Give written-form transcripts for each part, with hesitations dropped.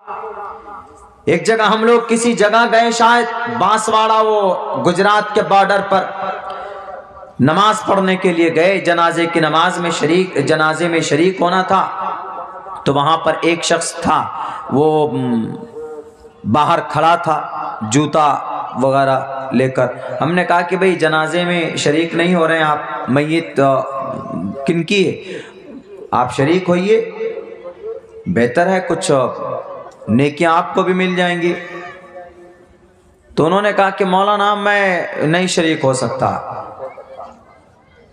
ایک جگہ ہم لوگ کسی جگہ گئے، شاید بانسواڑا، وہ گجرات کے بارڈر پر نماز پڑھنے کے لیے گئے، جنازے کی جنازے میں شریک ہونا تھا۔ تو وہاں پر ایک شخص تھا، وہ باہر کھڑا تھا جوتا وغیرہ لے کر۔ ہم نے کہا کہ بھئی جنازے میں شریک نہیں ہو رہے ہیں آپ، میت کن کی ہے، آپ شریک ہوئیے، بہتر ہے، کچھ نیکیاں آپ کو بھی مل جائیں گی۔ تو انہوں نے کہا کہ مولانا میں نہیں شریک ہو سکتا۔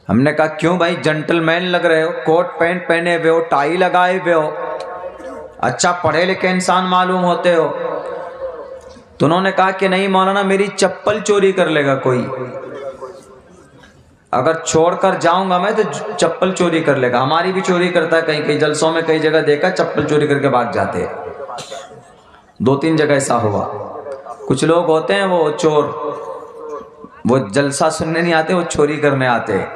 ہم نے کہا کیوں بھائی، جنٹل مین لگ رہے ہو، کوٹ پینٹ پہنے ہوئے ہو، ٹائی لگائے ہوئے ہو، اچھا پڑھے لکھے انسان معلوم ہوتے ہو۔ تو انہوں نے کہا کہ نہیں مولانا، میری چپل چوری کر لے گا کوئی، اگر چھوڑ کر جاؤں گا میں تو چپل چوری کر لے گا۔ ہماری بھی چوری کرتا ہے، کہیں کہیں جلسوں میں کئی جگہ دیکھا چپل چوری کر کے بھاگ جاتے ہیں، 2-3 جگہ ایسا ہوا۔ کچھ لوگ ہوتے ہیں وہ چور، وہ جلسہ سننے نہیں آتے، وہ چوری کرنے آتے ہیں۔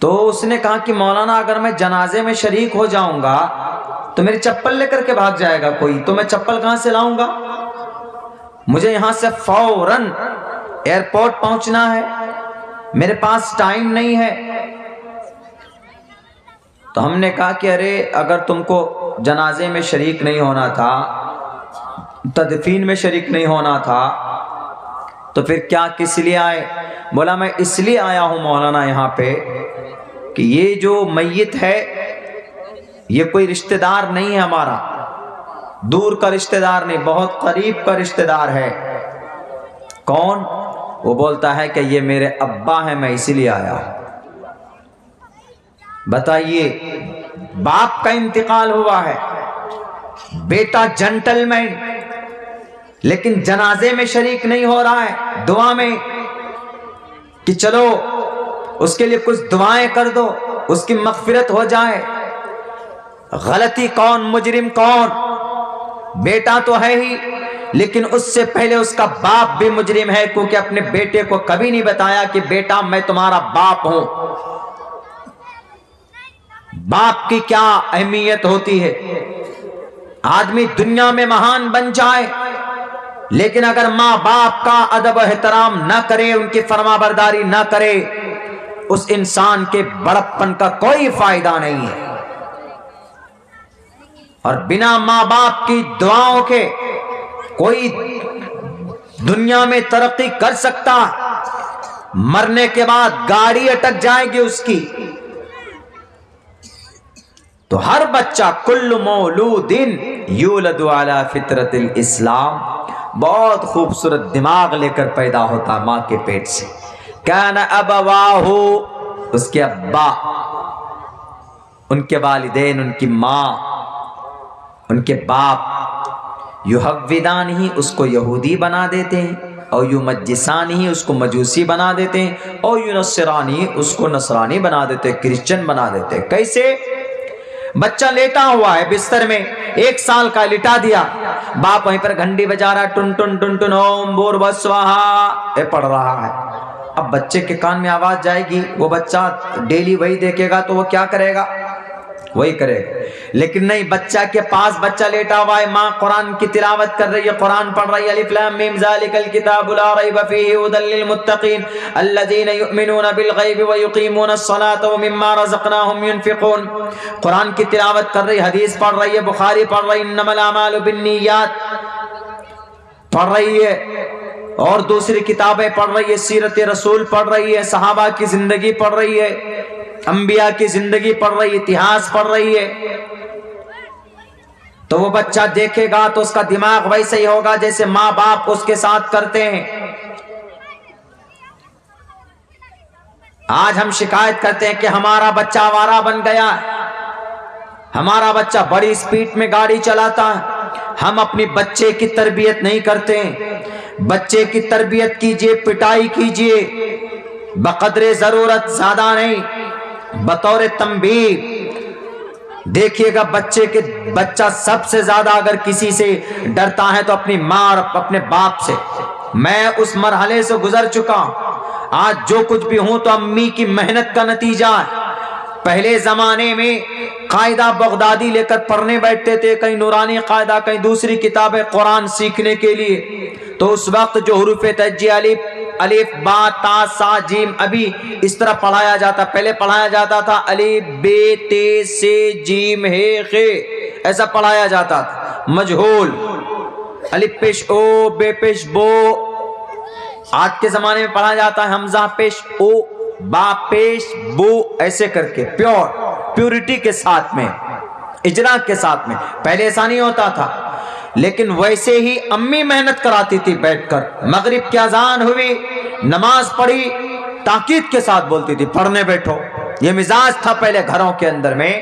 تو اس نے کہا کہ مولانا اگر میں جنازے میں شریک ہو جاؤں گا تو میری چپل لے کر کے بھاگ جائے گا کوئی، تو میں چپل کہاں سے لاؤں گا، مجھے یہاں سے فوراً ایئرپورٹ پہنچنا ہے، میرے پاس ٹائم نہیں ہے۔ تو ہم نے کہا کہ ارے اگر تم کو جنازے میں شریک نہیں ہونا تھا، تدفین میں شریک نہیں ہونا تھا، تو پھر کیا کس لیے آئے؟ بولا میں اس لیے آیا ہوں مولانا یہاں پہ کہ یہ جو میت ہے یہ کوئی رشتہ دار نہیں ہے ہمارا، دور کا رشتہ دار نہیں، بہت قریب کا رشتہ دار ہے۔ کون؟ وہ بولتا ہے کہ یہ میرے ابا ہیں، میں اسی لیے آیا ہوں۔ بتائیے، باپ کا انتقال ہوا ہے، بیٹا جنٹل مین، لیکن جنازے میں شریک نہیں ہو رہا ہے، دعا میں کہ چلو اس کے لیے کچھ دعائیں کر دو، اس کی مغفرت ہو جائے۔ غلطی کون، مجرم کون؟ بیٹا تو ہے ہی، لیکن اس سے پہلے اس کا باپ بھی مجرم ہے، کیونکہ اپنے بیٹے کو کبھی نہیں بتایا کہ بیٹا میں تمہارا باپ ہوں۔ باپ کی کیا اہمیت ہوتی ہے، آدمی دنیا میں مہان بن جائے، لیکن اگر ماں باپ کا ادب و احترام نہ کرے، ان کی فرما برداری نہ کرے، اس انسان کے بڑپن کا کوئی فائدہ نہیں ہے۔ اور بنا ماں باپ کی دعاؤں کے کوئی دنیا میں ترقی کر سکتا؟ مرنے کے بعد گاڑی اٹک جائے گی اس کی۔ تو ہر بچہ، کل مولود یولد علی فطرت الاسلام، بہت خوبصورت دماغ لے کر پیدا ہوتا ماں کے پیٹ سے۔ کان ابواہ، اس کے ابا، ان کے والدین، ان کی ماں، ان کے باپ، یحودان ہی اس کو یہودی بنا دیتے ہیں، اور یمجسان ہی اس کو مجوسی بنا دیتے ہیں، اور ینصرانی اس کو نصرانی بنا دیتے ہیں، کرسچن بنا دیتے ہیں۔ کیسے؟ بچہ لیٹا ہوا ہے بستر میں، 1 سال کا، لٹا دیا، باپ وہیں پر گھنٹی بجا رہا ہے، ٹن ٹن ٹن ٹن اوم بور بسواہا، یہ پڑھ رہا ہے۔ اب بچے کے کان میں آواز جائے گی، وہ بچہ ڈیلی وہی دیکھے گا تو وہ کیا کرے گا؟ وہی کرے گا۔ لیکن نہیں، بچہ کے پاس بچہ لیٹا ہوا ہے، ماں قرآن کی تلاوت کر رہی ہے، قرآن پڑھ رہی ہے، الف لام میم ذالک الکتاب لا ریب فیہ ھدی للمتقین الذین یؤمنون بالغیب ویقیمون الصلاۃ ومما رزقناہم ینفقون۔ قرآن کی تلاوت کر رہی، حدیث پڑھ رہی ہے، بخاری پڑھ رہی، انما الاعمال بالنیات پڑھ رہی ہے، اور دوسری کتابیں پڑھ رہی ہے، سیرت رسول پڑھ رہی ہے، صحابہ کی زندگی پڑھ رہی ہے، انبیاء کی زندگی پڑھ رہی ہے، اتہاس پڑھ رہی ہے۔ تو وہ بچہ دیکھے گا تو اس کا دماغ ویسے ہی ہوگا جیسے ماں باپ اس کے ساتھ کرتے ہیں۔ آج ہم شکایت کرتے ہیں کہ ہمارا بچہ آوارہ بن گیا ہے، ہمارا بچہ بڑی سپیڈ میں گاڑی چلاتا ہے۔ ہم اپنی بچے کی تربیت نہیں کرتے ہیں۔ بچے کی تربیت کیجئے، پٹائی کیجئے، بقدر ضرورت، زیادہ نہیں، بطور تنبیہ۔ دیکھیے گا بچہ سب سے زیادہ اگر کسی سے ڈرتا ہے تو اپنی ماں اور اپنے باپ سے۔ میں اس مرحلے سے گزر چکا ہوں۔ آج جو کچھ بھی ہوں تو امی کی محنت کا نتیجہ ہے۔ پہلے زمانے میں قاعدہ بغدادی لے کر پڑھنے بیٹھتے تھے، کہیں نورانی قاعدہ، کہیں دوسری کتابیں قرآن سیکھنے کے لیے، تو اس وقت جو حروف تہجی الف با تا سا جیم ابھی اس طرح پڑھایا جاتا، پہلے پڑھایا جاتا تھا الف بے تے سے جیم ہے خے، ایسا پڑھایا جاتا تھا، مجہول، الف پیش او بے پیش بو۔ آج کے زمانے میں پڑھا جاتا ہے حمزہ پیش او با پیش بو، ایسے کر کے پیورٹی کے ساتھ میں، اجرا کے ساتھ میں۔ پہلے ایسا نہیں ہوتا تھا، لیکن ویسے ہی امی محنت کراتی تھی بیٹھ کر، مغرب کی اذان ہوئی، نماز پڑھی، تاکید کے ساتھ بولتی تھی پڑھنے بیٹھو۔ یہ مزاج تھا پہلے گھروں کے اندر میں،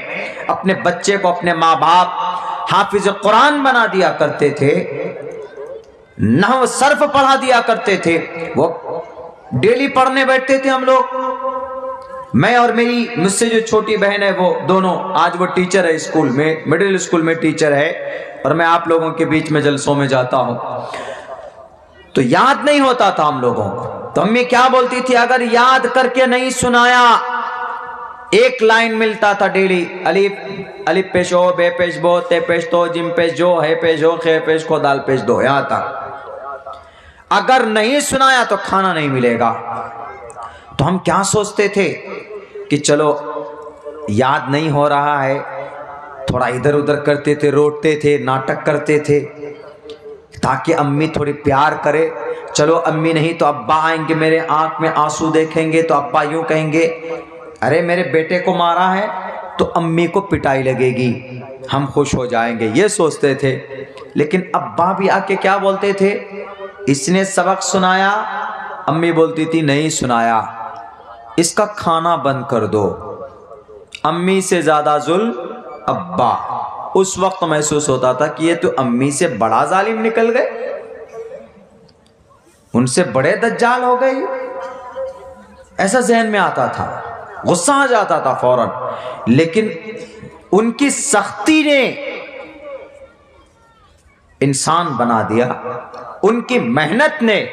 اپنے بچے کو اپنے ماں باپ حافظ قرآن بنا دیا کرتے تھے، نحو صرف پڑھا دیا کرتے تھے، وہ ڈیلی پڑھنے بیٹھتے تھے ہم لوگ۔ میں اور میری مجھ سے جو چھوٹی بہن ہے وہ دونوں آج وہ ٹیچر ہے اسکول میں، مڈل اسکول میں ٹیچر ہے، اور میں آپ لوگوں کے بیچ میں جلسوں میں جاتا ہوں، تو یاد نہیں ہوتا تھا ہم لوگوں کو، تو امی کیا بولتی تھی، اگر یاد کر کے نہیں سنایا، ایک لائن ملتا تھا ڈیلی، الف پیش او بے پیش بو تے پیش تو جم پیش جو ہے پیش ہو خے پیش کو دال پیش دو، یہاں تک اگر نہیں سنایا تو کھانا نہیں ملے گا۔ تو ہم کیا سوچتے تھے کہ چلو یاد نہیں ہو رہا ہے، تھوڑا ادھر ادھر کرتے تھے، روٹتے تھے، ناٹک کرتے تھے تاکہ امی تھوڑی پیار کرے، چلو امی نہیں تو ابا آئیں گے، میرے آنکھ میں آنسو دیکھیں گے تو ابا یوں کہیں گے ارے میرے بیٹے کو مارا ہے تو امی کو پٹائی لگے گی، ہم خوش ہو جائیں گے، یہ سوچتے تھے۔ لیکن ابا بھی آ کے کیا بولتے تھے، اس نے سبق سنایا، امی بولتی تھی نہیں سنایا، اس کا کھانا بند کر دو۔ امی سے زیادہ ظلم ابا۔ اس وقت محسوس ہوتا تھا کہ یہ تو امی سے بڑا ظالم نکل گئے، ان سے بڑے دجال ہو گئے، ایسا ذہن میں آتا تھا، غصہ آ جاتا تھا فوراً۔ لیکن ان کی سختی نے انسان بنا دیا، ان کی محنت نے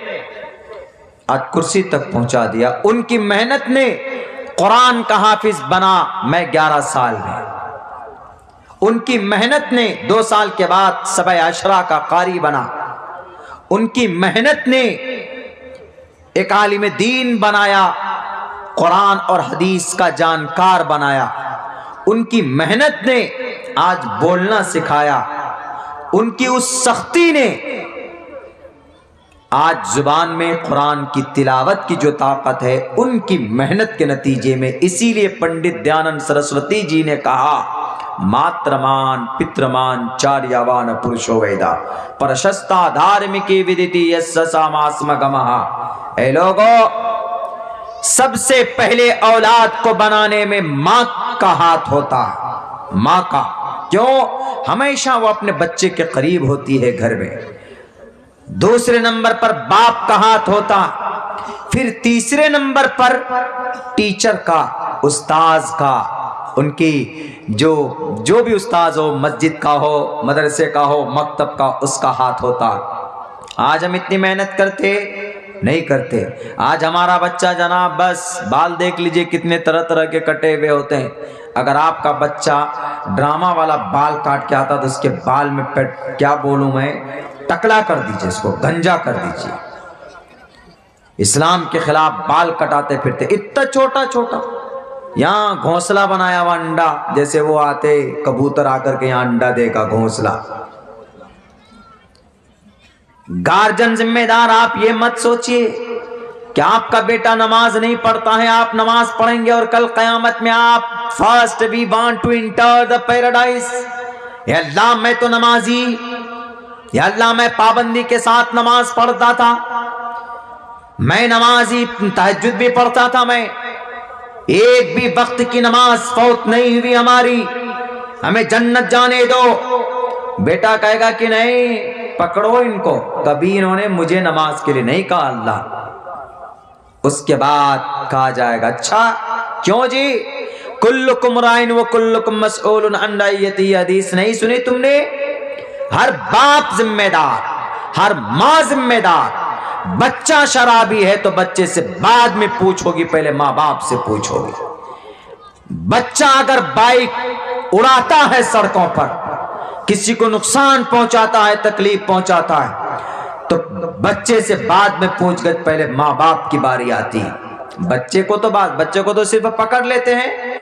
آج کرسی تک پہنچا دیا، ان کی محنت نے قرآن کا حافظ بنا میں 11 سال میں، ان کی محنت نے 2 سال کے بعد 7 عشرہ کا قاری بنا، ان کی محنت نے ایک عالم دین بنایا، قرآن اور حدیث کا جانکار بنایا، ان کی محنت نے آج بولنا سکھایا، ان کی اس سختی نے آج زبان میں قرآن کی تلاوت کی جو طاقت ہے، ان کی محنت کے نتیجے میں۔ اسی لیے پنڈت دیانند سرسوتی جی نے کہا ماترمان پترمان چاریاوان پرشو ویدا پرشستا دھارمکی ودیتی یس ساماسمگمہا۔ اے لوگو، سب سے پہلے اولاد کو بنانے میں ماں کا ہاتھ ہوتا، ماں کا، کیوں؟ ہمیشہ وہ اپنے بچے کے قریب ہوتی ہے گھر میں، دوسرے نمبر پر باپ کا ہاتھ ہوتا، پھر تیسرے نمبر پر ٹیچر کا، استاذ کا، ان کی جو بھی استاذ ہو، مسجد کا ہو، مدرسے کا ہو، مکتب کا، اس کا ہاتھ ہوتا۔ آج ہم اتنی محنت کرتے نہیں کرتے۔ آج ہمارا بچہ جناب بس بال دیکھ لیجئے کتنے طرح طرح کے کٹے ہوئے ہوتے ہیں۔ اگر آپ کا بچہ ڈرامہ والا بال کاٹ کے آتا تو اس کے بال میں کیا بولوں میں، ٹکلا کر دیجئے، اس کو گنجا کر دیجئے۔ اسلام کے خلاف بال کٹاتے پھرتے، اتنا چھوٹا چھوٹا، یہاں گھونسلہ بنایا ہوا انڈا، جیسے وہ آتے کبوتر آ کر کے یہاں انڈا دے گا، گھونسلہ۔ گارجن ذمہ دار آپ یہ مت سوچئے کہ آپ کا بیٹا نماز نہیں پڑھتا ہے، آپ نماز پڑھیں گے اور کل قیامت میں آپ first we want to enter the paradise. یا اللہ میں تو نمازی، یا اللہ میں پابندی کے ساتھ نماز پڑھتا تھا، میں نمازی، تہجد بھی پڑھتا تھا، میں ایک بھی وقت کی نماز فوت نہیں ہوئی ہماری، ہمیں جنت جانے دو۔ بیٹا کہے گا کہ نہیں، پکڑو ان کو، کبھی انہوں نے مجھے نماز کے لیے نہیں کہا اللہ۔ اس کے بعد کہا جائے گا اچھا کیوں جی، کلکم رائن و کلکم مسئول عن رعیتہ، حدیث نہیں سنی تم نے؟ ہر باپ ذمہ دار، ہر ماں ذمہ دار۔ بچہ شرابی ہے تو بچے سے بعد میں پوچھو گی، پہلے ماں باپ سے پوچھو گی۔ بچہ اگر بائک اڑاتا ہے سڑکوں پر، کسی کو نقصان پہنچاتا ہے، تکلیف پہنچاتا ہے، تو بچے سے بعد میں پوچھ گچھ، پہلے ماں باپ کی باری آتی ہے۔ بچے کو تو صرف پکڑ لیتے ہیں،